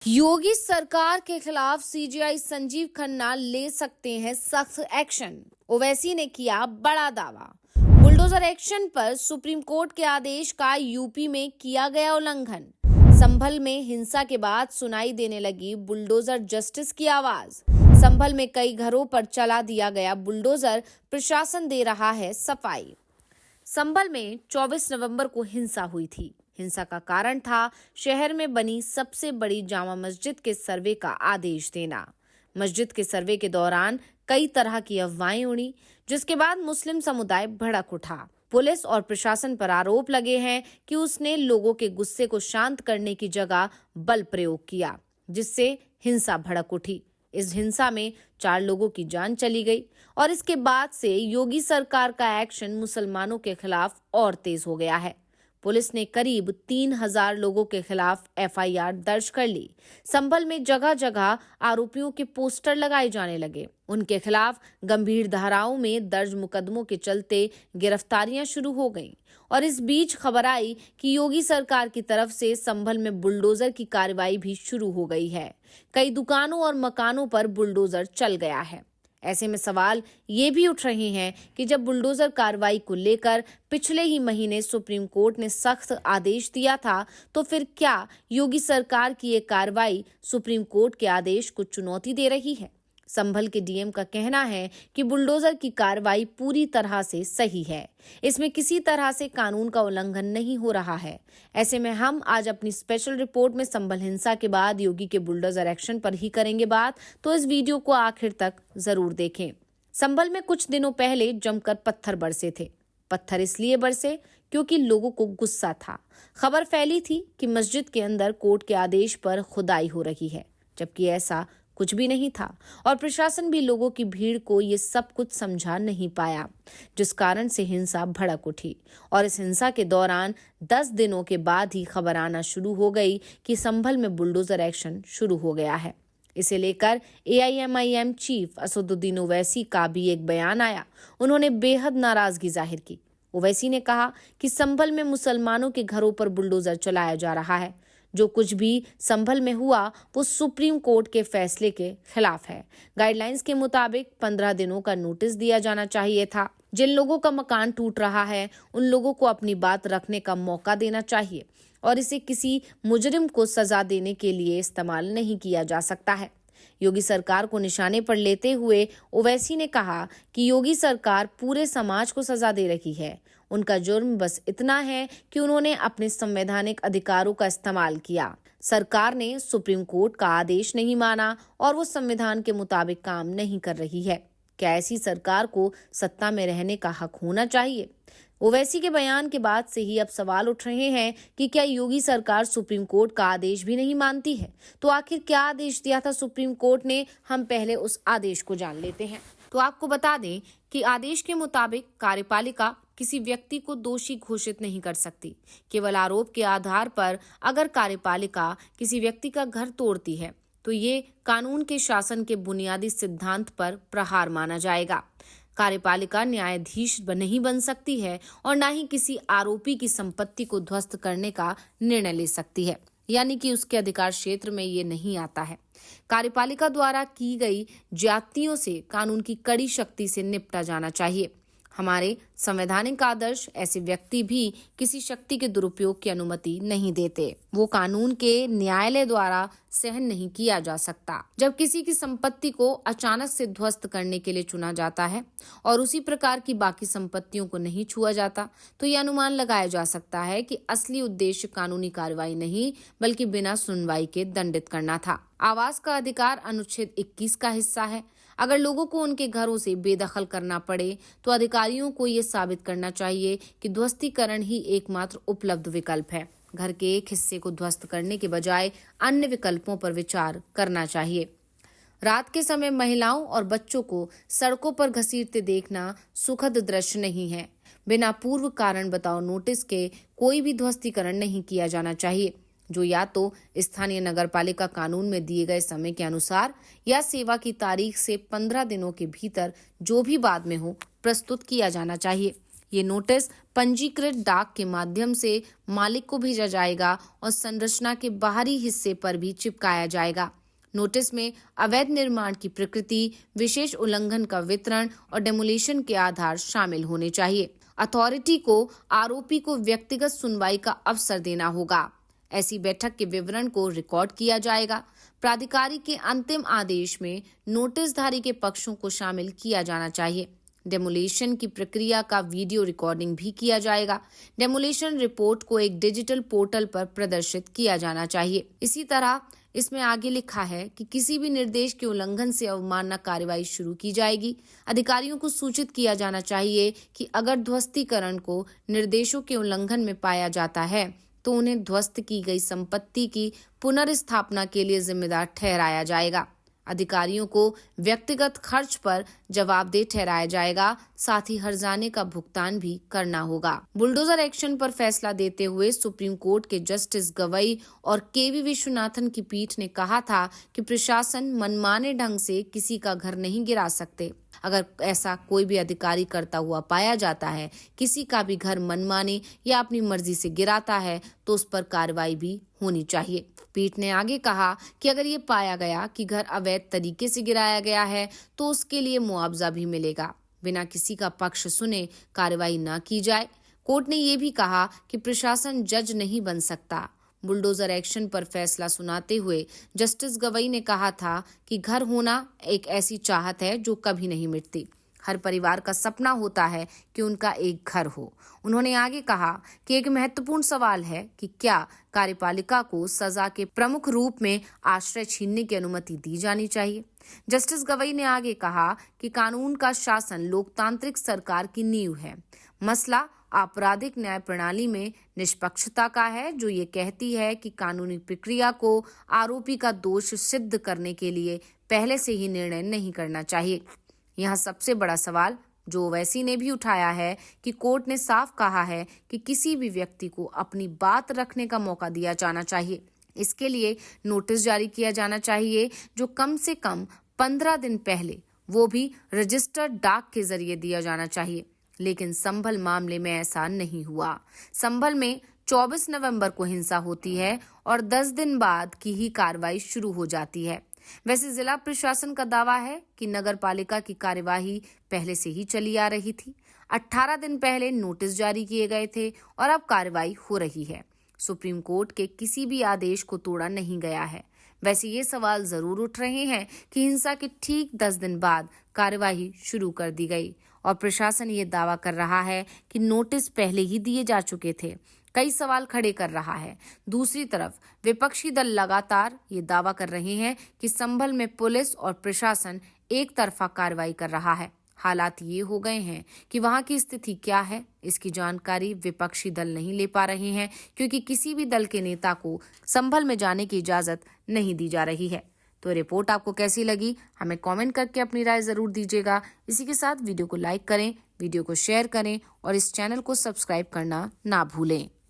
योगी सरकार के खिलाफ सीजेआई संजीव खन्ना ले सकते हैं सख्त एक्शन। ओवैसी ने किया बड़ा दावा। बुलडोजर एक्शन पर सुप्रीम कोर्ट के आदेश का यूपी में किया गया उल्लंघन। संभल में हिंसा के बाद सुनाई देने लगी बुलडोजर जस्टिस की आवाज। संभल में कई घरों पर चला दिया गया बुलडोजर, प्रशासन दे रहा है सफाई। संभल में 24 नवंबर को हिंसा हुई थी। हिंसा का कारण था शहर में बनी सबसे बड़ी जामा मस्जिद के सर्वे का आदेश देना। मस्जिद के सर्वे के दौरान कई तरह की अफवाहें उड़ी, जिसके बाद मुस्लिम समुदाय भड़क उठा। पुलिस और प्रशासन पर आरोप लगे हैं कि उसने लोगों के गुस्से को शांत करने की जगह बल प्रयोग किया, जिससे हिंसा भड़क उठी। इस हिंसा में 4 लोगों की जान चली गई और इसके बाद से योगी सरकार का एक्शन मुसलमानों के खिलाफ और तेज हो गया है। पुलिस ने करीब 3000 लोगों के खिलाफ एफआईआर दर्ज कर ली। संभल में जगह जगह आरोपियों के पोस्टर लगाए जाने लगे। उनके खिलाफ गंभीर धाराओं में दर्ज मुकदमों के चलते गिरफ्तारियां शुरू हो गईं। और इस बीच खबर आई कि योगी सरकार की तरफ से संभल में बुलडोजर की कार्रवाई भी शुरू हो गई है। कई दुकानों और मकानों पर बुलडोजर चल गया है। ऐसे में सवाल ये भी उठ रहे हैं कि जब बुलडोजर कार्रवाई को लेकर पिछले ही महीने सुप्रीम कोर्ट ने सख्त आदेश दिया था, तो फिर क्या योगी सरकार की ये कार्रवाई सुप्रीम कोर्ट के आदेश को चुनौती दे रही है? संभल के डीएम का कहना है कि बुलडोजर की कार्रवाई पूरी तरह से सही है। इसमें किसी तरह से कानून का उल्लंघन नहीं हो रहा है। ऐसे में हम आज अपनी स्पेशल रिपोर्ट में संभल हिंसा के बाद योगी के बुलडोजर एक्शन पर ही करेंगे बात, तो इस वीडियो को आखिर तक जरूर देखें। संभल में कुछ दिनों पहले जमकर पत्थर बरसे थे। पत्थर इसलिए बरसे क्योंकि लोगों को गुस्सा था। खबर फैली थी कि मस्जिद के अंदर कोर्ट के आदेश पर खुदाई हो रही है, जबकि ऐसा कुछ भी नहीं था और प्रशासन भी लोगों की भीड़ को ये सब कुछ समझा नहीं पाया, जिस कारण से हिंसा भड़क उठी। और इस हिंसा के दौरान 10 दिनों के बाद ही खबर आना शुरू हो गई कि संभल में बुलडोजर एक्शन शुरू हो गया है। इसे लेकर एआईएमआईएम चीफ असदुद्दीन ओवैसी का भी एक बयान आया। उन्होंने बेहद नाराजगी जाहिर की। ओवैसी ने कहा कि संभल में मुसलमानों के घरों पर बुलडोजर चलाया जा रहा है। जो कुछ भी संभल में हुआ वो सुप्रीम कोर्ट के फैसले के खिलाफ है। गाइडलाइंस के मुताबिक 15 दिनों का नोटिस दिया जाना चाहिए था। जिन लोगों का मकान टूट रहा है उन लोगों को अपनी बात रखने का मौका देना चाहिए और इसे किसी मुजरिम को सजा देने के लिए इस्तेमाल नहीं किया जा सकता है। योगी सरकार को निशाने पर लेते हुए ओवैसी ने कहा कि योगी सरकार पूरे समाज को सजा दे रही है। उनका जुर्म बस इतना है कि उन्होंने अपने संवैधानिक अधिकारों का इस्तेमाल किया। सरकार ने सुप्रीम कोर्ट का आदेश नहीं माना और वो संविधान के मुताबिक काम नहीं कर रही है। क्या ऐसी सरकार को सत्ता में रहने का हक होना चाहिए? ओवैसी के बयान के बाद से ही अब सवाल उठ रहे हैं कि क्या योगी सरकार सुप्रीम कोर्ट का आदेश भी नहीं मानती है? तो आखिर क्या आदेश दिया था सुप्रीम कोर्ट ने? हम पहले उस आदेश को जान लेते हैं। तो आपको बता दें कि आदेश के मुताबिक कार्यपालिका किसी व्यक्ति को दोषी घोषित नहीं कर सकती। केवल आरोप के आधार पर अगर कार्यपालिका किसी व्यक्ति का घर तोड़ती है तो ये कानून के शासन के बुनियादी सिद्धांत पर प्रहार माना जाएगा। कार्यपालिका न्यायाधीश नहीं बन सकती है और न ही किसी आरोपी की संपत्ति को ध्वस्त करने का निर्णय ले सकती है, यानी कि उसके अधिकार क्षेत्र में ये नहीं आता है। कार्यपालिका द्वारा की गई ज्यादतियों से कानून की कड़ी शक्ति से निपटा जाना चाहिए। हमारे संवैधानिक आदर्श ऐसे व्यक्ति भी किसी शक्ति के दुरुपयोग की अनुमति नहीं देते। वो कानून के न्यायालय द्वारा सहन नहीं किया जा सकता। जब किसी की संपत्ति को अचानक से ध्वस्त करने के लिए चुना जाता है और उसी प्रकार की बाकी संपत्तियों को नहीं छुआ जाता, तो ये अनुमान लगाया जा सकता है कि असली उद्देश्य कानूनी कार्रवाई नहीं बल्कि बिना सुनवाई के दंडित करना था। आवास का अधिकार अनुच्छेद 21 का हिस्सा है। अगर लोगों को उनके घरों से बेदखल करना पड़े तो अधिकारियों को ये साबित करना चाहिए कि ध्वस्तीकरण ही एकमात्र उपलब्ध विकल्प है। घर के एक हिस्से को ध्वस्त करने के बजाय अन्य विकल्पों पर विचार करना चाहिए। रात के समय महिलाओं और बच्चों को सड़कों पर घसीटते देखना सुखद दृश्य नहीं है। बिना पूर्व कारण बताओ नोटिस के कोई भी ध्वस्तीकरण नहीं किया जाना चाहिए, जो या तो स्थानीय नगरपालिका कानून में दिए गए समय के अनुसार या सेवा की तारीख से 15 दिनों के भीतर जो भी बाद में हो प्रस्तुत किया जाना चाहिए। ये नोटिस पंजीकृत डाक के माध्यम से मालिक को भेजा जाएगा और संरचना के बाहरी हिस्से पर भी चिपकाया जाएगा। नोटिस में अवैध निर्माण की प्रकृति, विशेष उल्लंघन का वितरण और डेमोलिशन के आधार शामिल होने चाहिए। अथॉरिटी को आरोपी को व्यक्तिगत सुनवाई का अवसर देना होगा। ऐसी बैठक के विवरण को रिकॉर्ड किया जाएगा। प्राधिकारी के अंतिम आदेश में नोटिसधारी के पक्षों को शामिल किया जाना चाहिए। डेमोलिशन की प्रक्रिया का वीडियो रिकॉर्डिंग भी किया जाएगा। डेमोलिशन रिपोर्ट को एक डिजिटल पोर्टल पर प्रदर्शित किया जाना चाहिए। इसी तरह इसमें आगे लिखा है कि किसी भी निर्देश के उल्लंघन से अवमानना कार्रवाई शुरू की जाएगी। अधिकारियों को सूचित किया जाना चाहिए कि अगर ध्वस्तीकरण को निर्देशों के उल्लंघन में पाया जाता है तो उन्हें ध्वस्त की गई संपत्ति की पुनर्स्थापना के लिए जिम्मेदार ठहराया जाएगा। अधिकारियों को व्यक्तिगत खर्च पर जवाबदेह ठहराया जाएगा, साथ ही हर्जाने का भुगतान भी करना होगा। बुलडोजर एक्शन पर फैसला देते हुए सुप्रीम कोर्ट के जस्टिस गवई और केवी विश्वनाथन की पीठ ने कहा था कि प्रशासन मनमाने ढंग से किसी का घर नहीं गिरा सकते। अगर ऐसा कोई भी अधिकारी करता हुआ पाया जाता है, किसी का भी घर मनमाने या अपनी मर्जी से गिराता है, तो उस पर कार्रवाई भी होनी चाहिए। पीठ ने आगे कहा कि अगर ये पाया गया कि घर अवैध तरीके से गिराया गया है तो उसके लिए मुआवजा भी मिलेगा। बिना किसी का पक्ष सुने कार्रवाई न की जाए। कोर्ट ने ये भी कहा कि प्रशासन जज नहीं बन सकता। बुलडोजर एक्शन पर फैसला सुनाते हुए जस्टिस गवई ने कहा था कि घर होना एक ऐसी चाहत है जो कभी नहीं मिटती। हर परिवार का सपना होता है कि उनका एक घर हो। उन्होंने आगे कहा कि एक महत्वपूर्ण सवाल है कि क्या कार्यपालिका को सजा के प्रमुख रूप में आश्रय छीनने की अनुमति दी जानी चाहिए। जस्टिस गवई ने आगे कहा कि कानून का शासन लोकतांत्रिक सरकार की नींव है। मसला आपराधिक न्याय प्रणाली में निष्पक्षता का है, जो ये कहती है कि कानूनी प्रक्रिया को आरोपी का दोष सिद्ध करने के लिए पहले से ही निर्णय नहीं करना चाहिए। यहाँ सबसे बड़ा सवाल जो ओवैसी ने भी उठाया है कि कोर्ट ने साफ कहा है कि किसी भी व्यक्ति को अपनी बात रखने का मौका दिया जाना चाहिए। इसके लिए नोटिस जारी किया जाना चाहिए जो कम से कम 15 दिन पहले, वो भी रजिस्टर्ड डाक के जरिए दिया जाना चाहिए। लेकिन संभल मामले में ऐसा नहीं हुआ। संभल में 24 नवंबर को हिंसा होती है और 10 दिन बाद की ही कार्रवाई शुरू हो जाती है। वैसे जिला प्रशासन का दावा है कि नगर पालिका की कार्यवाही पहले से ही चली आ रही थी। 18 दिन पहले नोटिस जारी किए गए थे और अब कार्रवाई हो रही है। सुप्रीम कोर्ट के किसी भी आदेश को तोड़ा नहीं गया है। वैसे ये सवाल जरूर उठ रहे हैं कि हिंसा के ठीक 10 दिन बाद कार्यवाही शुरू कर दी गई और प्रशासन ये दावा कर रहा है कि नोटिस पहले ही दिए जा चुके थे। कई सवाल खड़े कर रहा है। दूसरी तरफ विपक्षी दल लगातार ये दावा कर रहे हैं कि संभल में पुलिस और प्रशासन एक तरफा कार्रवाई कर रहा है। हालात ये हो गए हैं कि वहां की स्थिति क्या है, इसकी जानकारी विपक्षी दल नहीं ले पा रहे हैं, क्योंकि किसी भी दल के नेता को संभल में जाने की इजाजत नहीं दी जा रही है। तो रिपोर्ट आपको कैसी लगी, हमें कमेंट करके अपनी राय जरूर दीजिएगा। इसी के साथ वीडियो को लाइक करें, वीडियो को शेयर करें और इस चैनल को सब्सक्राइब करना ना भूलें।